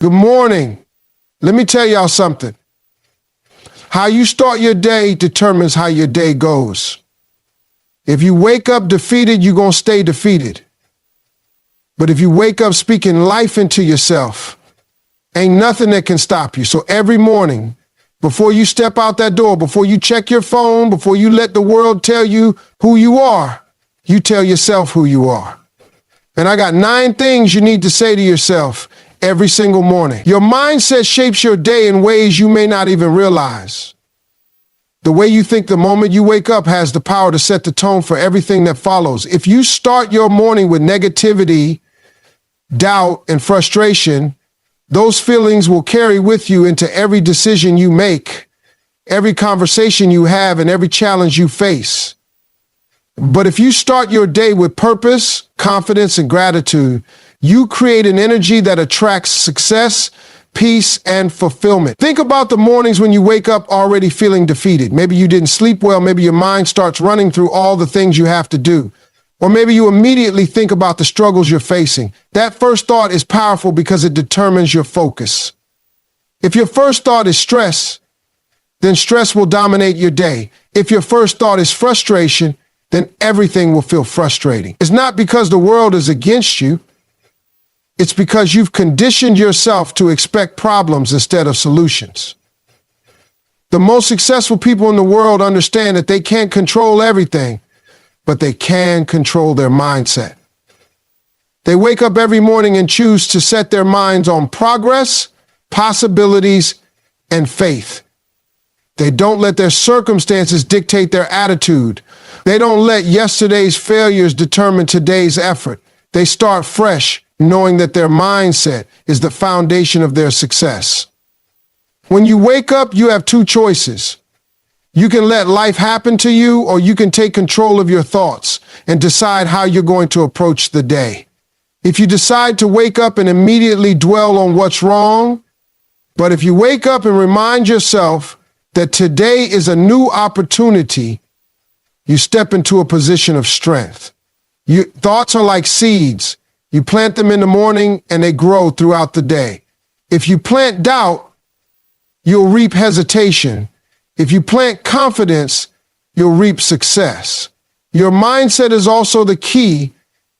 Good morning. Let me tell y'all something. How you start your day determines how your day goes. If you wake up defeated, you're going to stay defeated. But if you wake up speaking life into yourself, ain't nothing that can stop you. So every morning, before you step out that door, before you check your phone, before you let the world tell you who you are, you tell yourself who you are. And I got 9 things you need to say to yourself every single morning. Your mindset shapes your day in ways you may not even realize. The way you think the moment you wake up has the power to set the tone for everything that follows. If you start your morning with negativity, doubt, and frustration, those feelings will carry with you into every decision you make, every conversation you have, and every challenge you face. But if you start your day with purpose, confidence, and gratitude, you create an energy that attracts success, peace, and fulfillment. Think about the mornings when you wake up already feeling defeated. Maybe you didn't sleep well. Maybe your mind starts running through all the things you have to do. Or maybe you immediately think about the struggles you're facing. That first thought is powerful because it determines your focus. If your first thought is stress, then stress will dominate your day. If your first thought is frustration, then everything will feel frustrating. It's not because the world is against you. It's because you've conditioned yourself to expect problems instead of solutions. The most successful people in the world understand that they can't control everything, but they can control their mindset. They wake up every morning and choose to set their minds on progress, possibilities, and faith. They don't let their circumstances dictate their attitude. They don't let yesterday's failures determine today's effort. They start fresh, knowing that their mindset is the foundation of their success. When you wake up, you have 2 choices. You can let life happen to you, or you can take control of your thoughts and decide how you're going to approach the day. If you decide to wake up and immediately dwell on what's wrong, but if you wake up and remind yourself that today is a new opportunity, you step into a position of strength. Your thoughts are like seeds. You plant them in the morning and they grow throughout the day. If you plant doubt, you'll reap hesitation. If you plant confidence, you'll reap success. Your mindset is also the key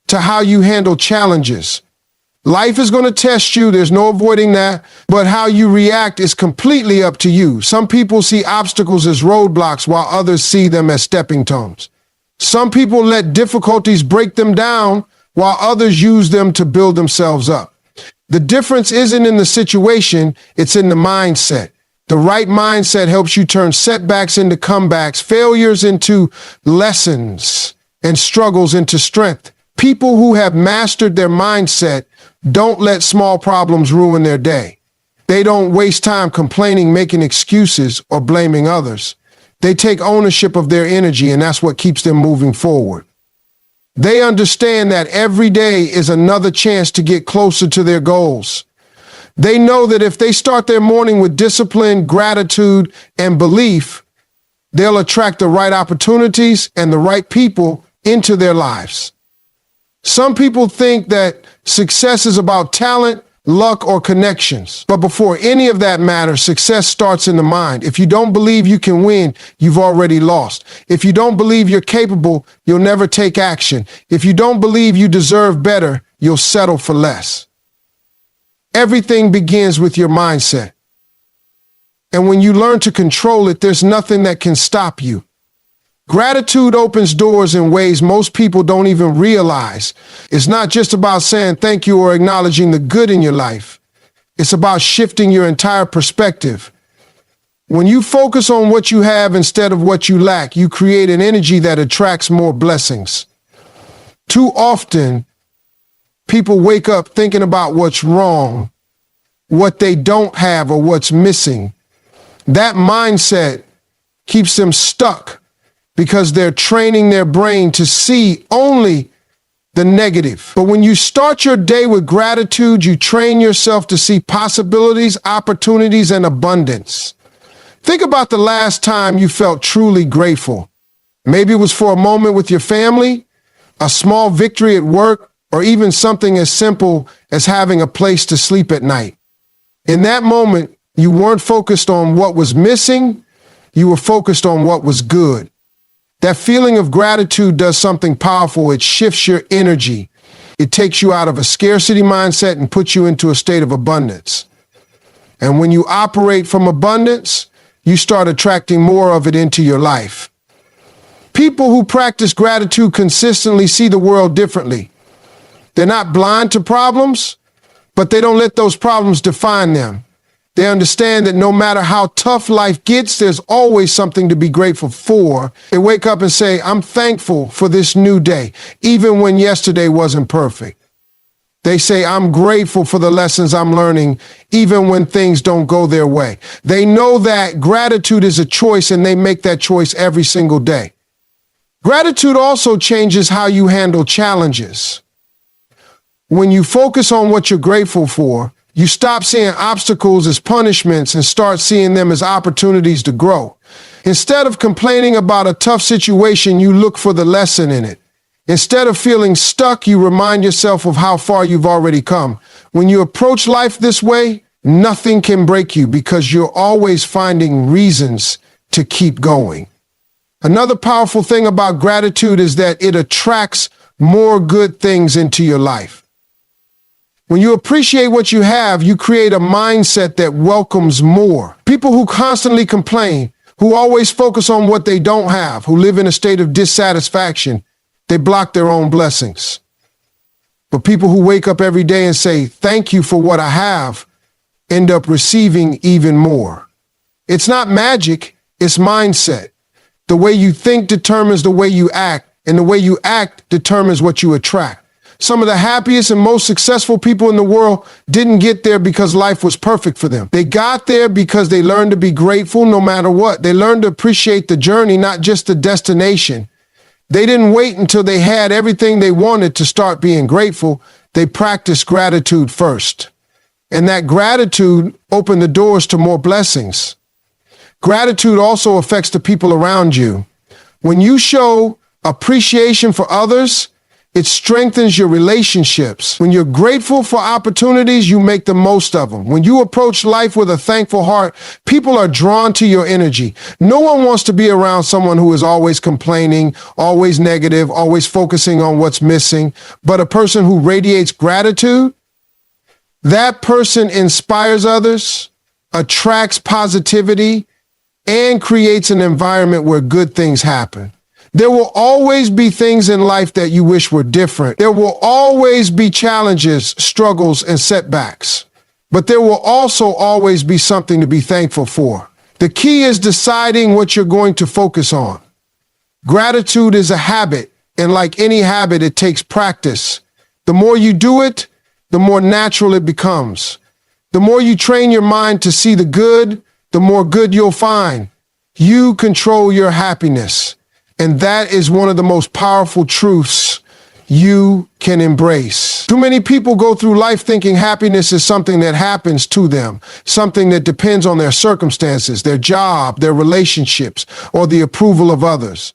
to how you handle challenges. Life is going to test you. There's no avoiding that. But how you react is completely up to you. Some people see obstacles as roadblocks while others see them as stepping stones. Some people let difficulties break them down while others use them to build themselves up. The difference isn't in the situation, it's in the mindset. The right mindset helps you turn setbacks into comebacks, failures into lessons, and struggles into strength. People who have mastered their mindset don't let small problems ruin their day. They don't waste time complaining, making excuses, or blaming others. They take ownership of their energy, and that's what keeps them moving forward. They understand that every day is another chance to get closer to their goals. They know that if they start their morning with discipline, gratitude, and belief, they'll attract the right opportunities and the right people into their lives. Some people think that success is about talent, luck, or connections. But before any of that matters, success starts in the mind. If you don't believe you can win, you've already lost. If you don't believe you're capable, you'll never take action. If you don't believe you deserve better, you'll settle for less. Everything begins with your mindset. And when you learn to control it, there's nothing that can stop you. Gratitude opens doors in ways most people don't even realize. It's not just about saying thank you or acknowledging the good in your life. It's about shifting your entire perspective. When you focus on what you have instead of what you lack, you create an energy that attracts more blessings. Too often, people wake up thinking about what's wrong, what they don't have, or what's missing. That mindset keeps them stuck because they're training their brain to see only the negative. But when you start your day with gratitude, you train yourself to see possibilities, opportunities, and abundance. Think about the last time you felt truly grateful. Maybe it was for a moment with your family, a small victory at work, or even something as simple as having a place to sleep at night. In that moment, you weren't focused on what was missing, you were focused on what was good. That feeling of gratitude does something powerful. It shifts your energy. It takes you out of a scarcity mindset and puts you into a state of abundance. And when you operate from abundance, you start attracting more of it into your life. People who practice gratitude consistently see the world differently. They're not blind to problems, but they don't let those problems define them. They understand that no matter how tough life gets, there's always something to be grateful for. They wake up and say, I'm thankful for this new day, even when yesterday wasn't perfect. They say, I'm grateful for the lessons I'm learning, even when things don't go their way. They know that gratitude is a choice, and they make that choice every single day. Gratitude also changes how you handle challenges. When you focus on what you're grateful for, you stop seeing obstacles as punishments and start seeing them as opportunities to grow. Instead of complaining about a tough situation, you look for the lesson in it. Instead of feeling stuck, you remind yourself of how far you've already come. When you approach life this way, nothing can break you because you're always finding reasons to keep going. Another powerful thing about gratitude is that it attracts more good things into your life. When you appreciate what you have, you create a mindset that welcomes more. People who constantly complain, who always focus on what they don't have, who live in a state of dissatisfaction, they block their own blessings. But people who wake up every day and say, thank you for what I have, end up receiving even more. It's not magic, it's mindset. The way you think determines the way you act, and the way you act determines what you attract. Some of the happiest and most successful people in the world didn't get there because life was perfect for them. They got there because they learned to be grateful no matter what. They learned to appreciate the journey, not just the destination. They didn't wait until they had everything they wanted to start being grateful. They practiced gratitude first. And that gratitude opened the doors to more blessings. Gratitude also affects the people around you. When you show appreciation for others, it strengthens your relationships. When you're grateful for opportunities, you make the most of them. When you approach life with a thankful heart, people are drawn to your energy. No one wants to be around someone who is always complaining, always negative, always focusing on what's missing. But a person who radiates gratitude, that person inspires others, attracts positivity, and creates an environment where good things happen. There will always be things in life that you wish were different. There will always be challenges, struggles, and setbacks. But there will also always be something to be thankful for. The key is deciding what you're going to focus on. Gratitude is a habit, and like any habit, it takes practice. The more you do it, the more natural it becomes. The more you train your mind to see the good, the more good you'll find. You control your happiness. And that is one of the most powerful truths you can embrace. Too many people go through life thinking happiness is something that happens to them, something that depends on their circumstances, their job, their relationships, or the approval of others.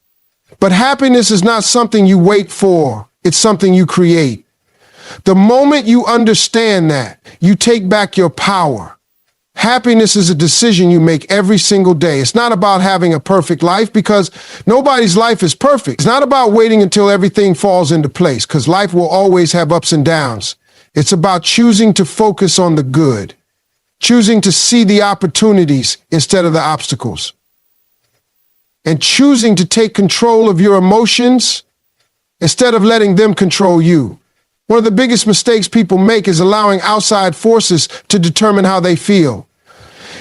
But happiness is not something you wait for. It's something you create. The moment you understand that, you take back your power. Happiness is a decision you make every single day. It's not about having a perfect life because nobody's life is perfect. It's not about waiting until everything falls into place because life will always have ups and downs. It's about choosing to focus on the good, choosing to see the opportunities instead of the obstacles, and choosing to take control of your emotions instead of letting them control you. One of the biggest mistakes people make is allowing outside forces to determine how they feel.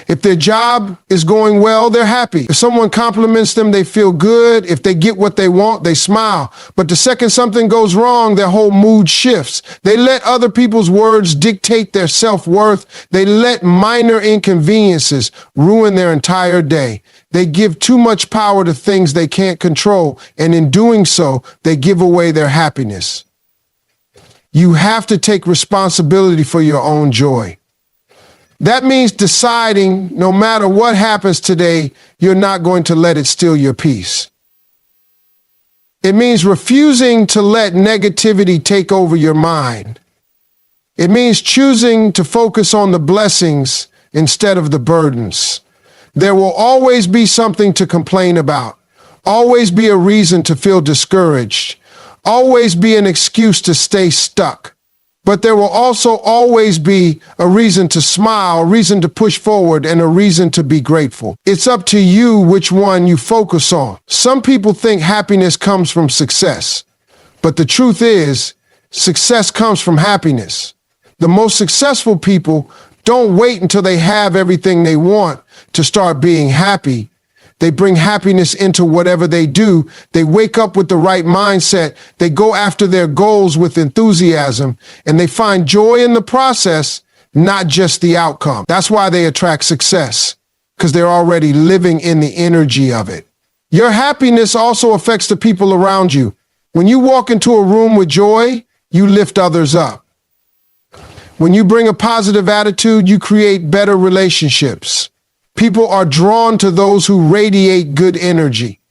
If their job is going well, they're happy. If someone compliments them, they feel good. If they get what they want, they smile. But the second something goes wrong, their whole mood shifts. They let other people's words dictate their self-worth. They let minor inconveniences ruin their entire day. They give too much power to things they can't control, and in doing so, they give away their happiness. You have to take responsibility for your own joy. That means deciding no matter what happens today, you're not going to let it steal your peace. It means refusing to let negativity take over your mind. It means choosing to focus on the blessings instead of the burdens. There will always be something to complain about, always be a reason to feel discouraged, always be an excuse to stay stuck. But there will also always be a reason to smile, a reason to push forward, and a reason to be grateful. It's up to you which one you focus on. Some people think happiness comes from success, but the truth is, success comes from happiness. The most successful people don't wait until they have everything they want to start being happy. They bring happiness into whatever they do. They wake up with the right mindset. They go after their goals with enthusiasm, and they find joy in the process, not just the outcome. That's why they attract success, because they're already living in the energy of it. Your happiness also affects the people around you. When you walk into a room with joy, you lift others up. When you bring a positive attitude, you create better relationships. People are drawn to those who radiate good energy.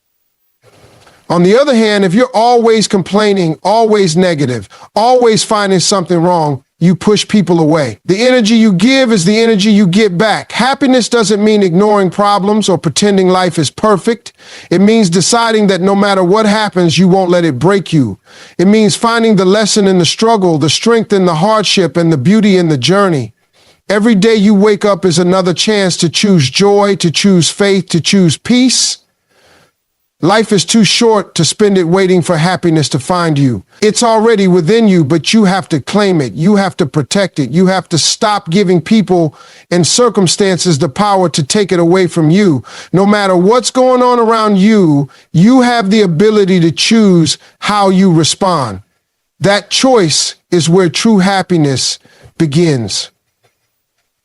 On the other hand, if you're always complaining, always negative, always finding something wrong, you push people away. The energy you give is the energy you get back. Happiness doesn't mean ignoring problems or pretending life is perfect. It means deciding that no matter what happens, you won't let it break you. It means finding the lesson in the struggle, the strength in the hardship, and the beauty in the journey. Every day you wake up is another chance to choose joy, to choose faith, to choose peace. Life is too short to spend it waiting for happiness to find you. It's already within you, but you have to claim it. You have to protect it. You have to stop giving people and circumstances the power to take it away from you. No matter what's going on around you, you have the ability to choose how you respond. That choice is where true happiness begins.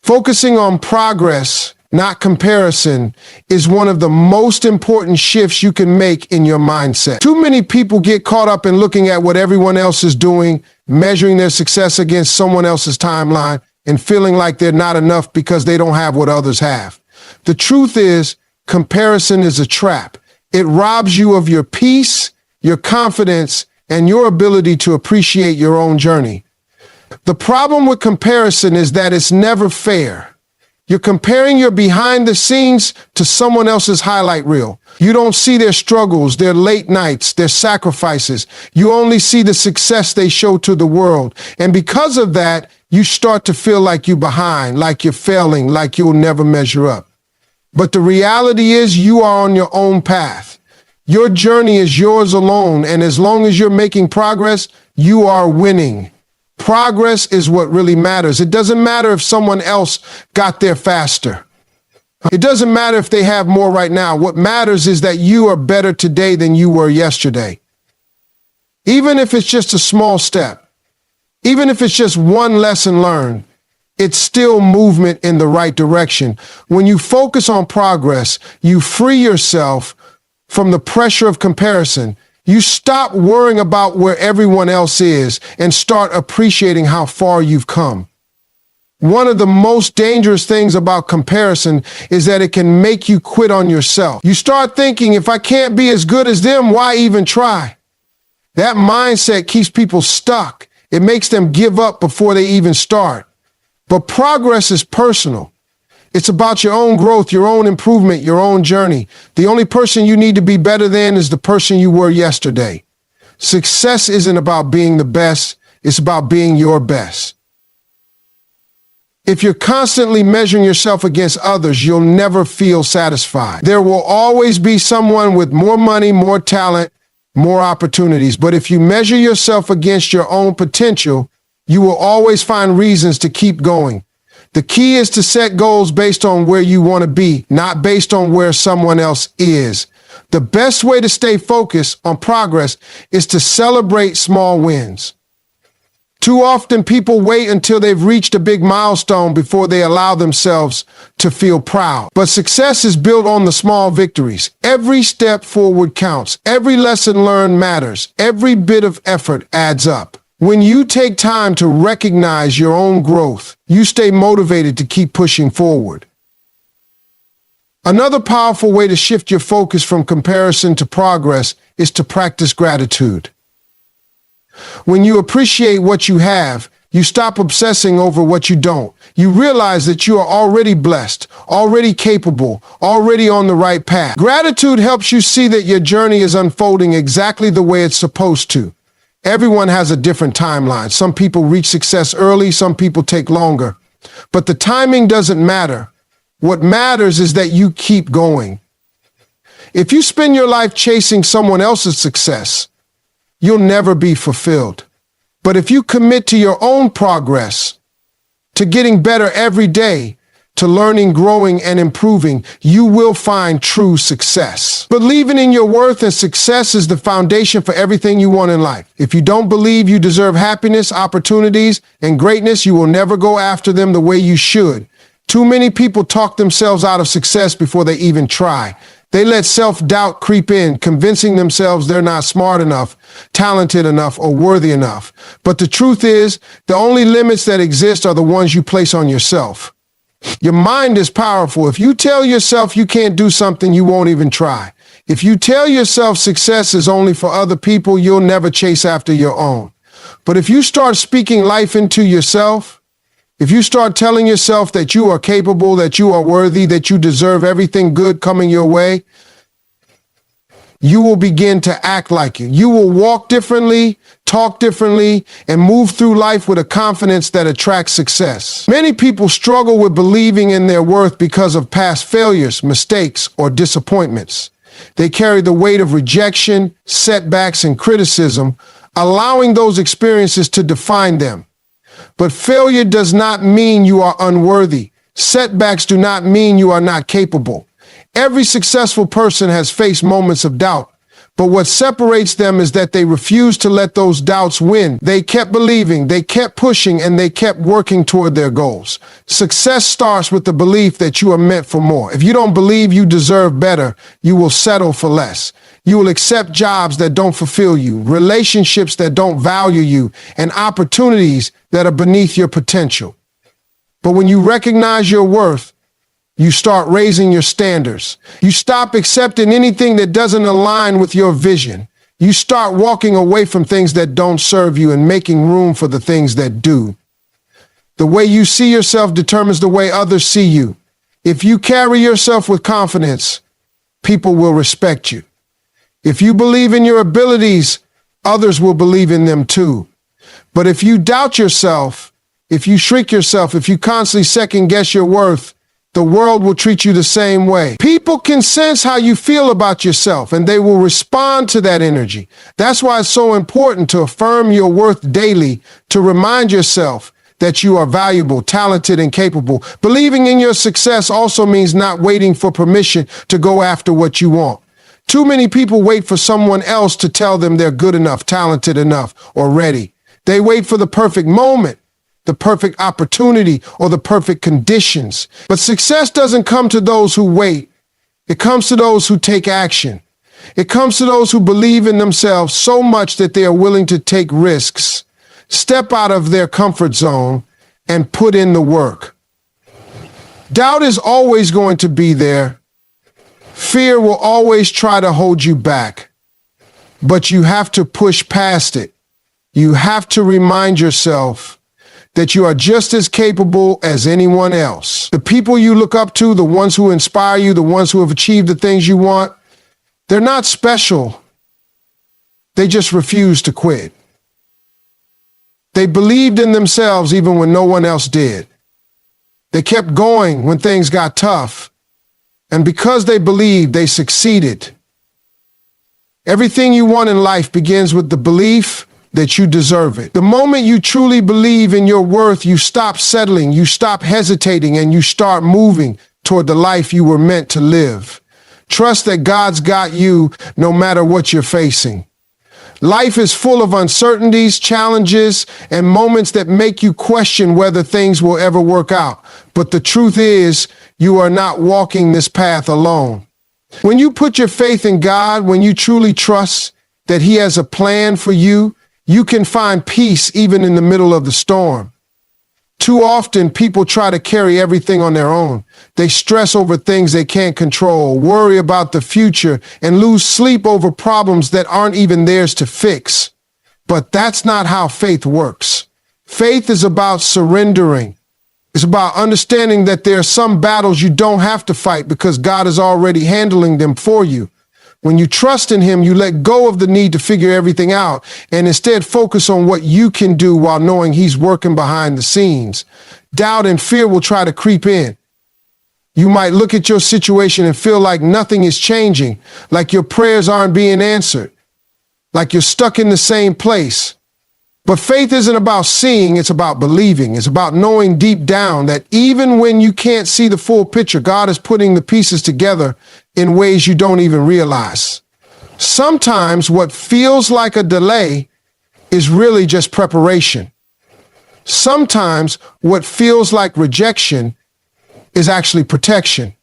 Focusing on progress, not comparison, is one of the most important shifts you can make in your mindset. Too many people get caught up in looking at what everyone else is doing, measuring their success against someone else's timeline, and feeling like they're not enough because they don't have what others have. The truth is, comparison is a trap. It robs you of your peace, your confidence, and your ability to appreciate your own journey. The problem with comparison is that it's never fair. You're comparing your behind the scenes to someone else's highlight reel. You don't see their struggles, their late nights, their sacrifices. You only see the success they show to the world. And because of that, you start to feel like you're behind, like you're failing, like you'll never measure up. But the reality is you are on your own path. Your journey is yours alone, and as long as you're making progress, you are winning. Progress is what really matters. It doesn't matter if someone else got there faster. It doesn't matter if they have more right now. What matters is that you are better today than you were yesterday. Even if it's just a small step, even if it's just one lesson learned, it's still movement in the right direction. When you focus on progress, you free yourself from the pressure of comparison. You stop worrying about where everyone else is and start appreciating how far you've come. One of the most dangerous things about comparison is that it can make you quit on yourself. You start thinking, if I can't be as good as them, why even try? That mindset keeps people stuck. It makes them give up before they even start. But progress is personal. It's about your own growth, your own improvement, your own journey. The only person you need to be better than is the person you were yesterday. Success isn't about being the best. It's about being your best. If you're constantly measuring yourself against others, you'll never feel satisfied. There will always be someone with more money, more talent, more opportunities. But if you measure yourself against your own potential, you will always find reasons to keep going. The key is to set goals based on where you want to be, not based on where someone else is. The best way to stay focused on progress is to celebrate small wins. Too often people wait until they've reached a big milestone before they allow themselves to feel proud. But success is built on the small victories. Every step forward counts. Every lesson learned matters. Every bit of effort adds up. When you take time to recognize your own growth, you stay motivated to keep pushing forward. Another powerful way to shift your focus from comparison to progress is to practice gratitude. When you appreciate what you have, You stop obsessing over what you don't. You realize that you are already blessed, already capable, already on the right path. Gratitude helps you see that your journey is unfolding exactly the way it's supposed to. Everyone has a different timeline. Some people reach success early, some people take longer. But the timing doesn't matter. What matters is that you keep going. If you spend your life chasing someone else's success, you'll never be fulfilled. But if you commit to your own progress, to getting better every day, to learning, growing, and improving, you will find true success. Believing in your worth and success is the foundation for everything you want in life. If you don't believe you deserve happiness, opportunities, and greatness, you will never go after them the way you should. Too many people talk themselves out of success before they even try. They let self-doubt creep in, convincing themselves they're not smart enough, talented enough, or worthy enough. But the truth is, the only limits that exist are the ones you place on yourself. Your mind is powerful. If you tell yourself you can't do something, you won't even try. If you tell yourself success is only for other people, you'll never chase after your own. But if you start speaking life into yourself, if you start telling yourself that you are capable, that you are worthy, that you deserve everything good coming your way, you will begin to act like it. You will walk differently, talk differently, and move through life with a confidence that attracts success. Many people struggle with believing in their worth because of past failures, mistakes, or disappointments. They carry the weight of rejection, setbacks, and criticism, allowing those experiences to define them. But failure does not mean you are unworthy. Setbacks do not mean you are not capable. Every successful person has faced moments of doubt, but what separates them is that they refuse to let those doubts win. They kept believing, they kept pushing, and they kept working toward their goals. Success starts with the belief that you are meant for more. If you don't believe you deserve better, you will settle for less. You will accept jobs that don't fulfill you, relationships that don't value you, and opportunities that are beneath your potential. But when you recognize your worth, you start raising your standards. You stop accepting anything that doesn't align with your vision. You start walking away from things that don't serve you and making room for the things that do. The way you see yourself determines the way others see you. If you carry yourself with confidence, people will respect you. If you believe in your abilities, others will believe in them too. But if you doubt yourself, if you shrink yourself, if you constantly second guess your worth, the world will treat you the same way. People can sense how you feel about yourself, and they will respond to that energy. That's why it's so important to affirm your worth daily, to remind yourself that you are valuable, talented, and capable. Believing in your success also means not waiting for permission to go after what you want. Too many people wait for someone else to tell them they're good enough, talented enough, or ready. They wait for the perfect moment, the perfect opportunity, or the perfect conditions. But success doesn't come to those who wait. It comes to those who take action. It comes to those who believe in themselves so much that they are willing to take risks, step out of their comfort zone, and put in the work. Doubt is always going to be there. Fear will always try to hold you back, but you have to push past it. You have to remind yourself that you are just as capable as anyone else. The people you look up to, the ones who inspire you, the ones who have achieved the things you want, they're not special. They just refuse to quit. They believed in themselves even when no one else did. They kept going when things got tough. And because they believed, they succeeded. Everything you want in life begins with the belief that you deserve it. The moment you truly believe in your worth, you stop settling, you stop hesitating, and you start moving toward the life you were meant to live. Trust that God's got you no matter what you're facing. Life is full of uncertainties, challenges, and moments that make you question whether things will ever work out. But the truth is, you are not walking this path alone. When you put your faith in God, when you truly trust that He has a plan for you, you can find peace even in the middle of the storm. Too often, people try to carry everything on their own. They stress over things they can't control, worry about the future, and lose sleep over problems that aren't even theirs to fix. But that's not how faith works. Faith is about surrendering. It's about understanding that there are some battles you don't have to fight because God is already handling them for you. When you trust in him, you let go of the need to figure everything out and instead focus on what you can do while knowing he's working behind the scenes. Doubt and fear will try to creep in. You might look at your situation and feel like nothing is changing, like your prayers aren't being answered, like you're stuck in the same place. But faith isn't about seeing, it's about believing. It's about knowing deep down that even when you can't see the full picture, God is putting the pieces together in ways you don't even realize. Sometimes what feels like a delay is really just preparation. Sometimes what feels like rejection is actually protection.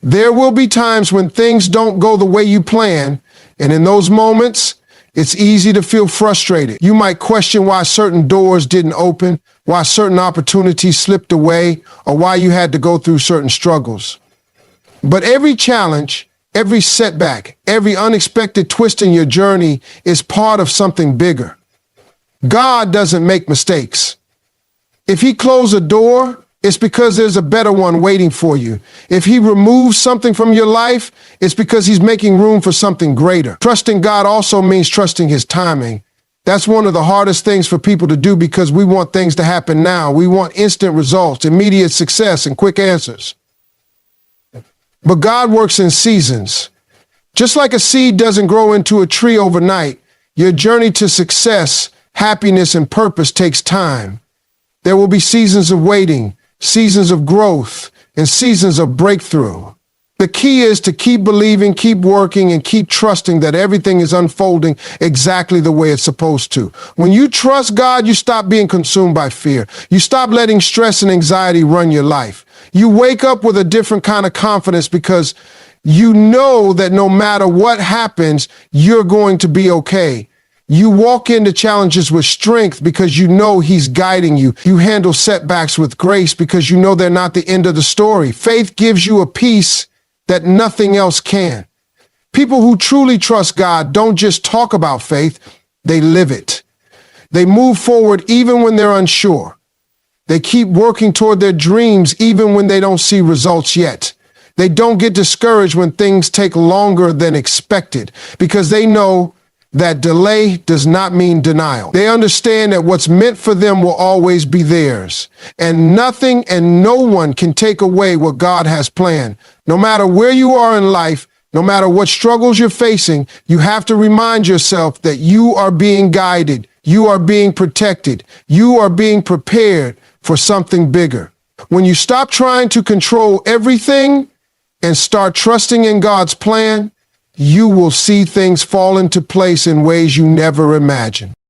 There will be times when things don't go the way you plan, and in those moments, it's easy to feel frustrated. You might question why certain doors didn't open, why certain opportunities slipped away, or why you had to go through certain struggles. But every challenge, every setback, every unexpected twist in your journey is part of something bigger. God doesn't make mistakes. If he closed a door, it's because there's a better one waiting for you. If he removes something from your life, it's because he's making room for something greater. Trusting God also means trusting his timing. That's one of the hardest things for people to do because we want things to happen now. We want instant results, immediate success, and quick answers. But God works in seasons. Just like a seed doesn't grow into a tree overnight, your journey to success, happiness, and purpose takes time. There will be seasons of waiting, seasons of growth, and seasons of breakthrough. The key is to keep believing, keep working, and keep trusting that everything is unfolding exactly the way it's supposed to. When you trust God, you stop being consumed by fear. You stop letting stress and anxiety run your life. You wake up with a different kind of confidence because you know that no matter what happens, you're going to be okay. You walk into challenges with strength because you know he's guiding you. You handle setbacks with grace because you know they're not the end of the story. Faith gives you a peace that nothing else can. People who truly trust God don't just talk about faith, they live it. They move forward even when they're unsure. They keep working toward their dreams even when they don't see results yet. They don't get discouraged when things take longer than expected because they know that delay does not mean denial. They understand that what's meant for them will always be theirs, and nothing and no one can take away what God has planned. No matter where you are in life, no matter what struggles you're facing, you have to remind yourself that you are being guided, you are being protected, you are being prepared for something bigger. When you stop trying to control everything and start trusting in God's plan, you will see things fall into place in ways you never imagined.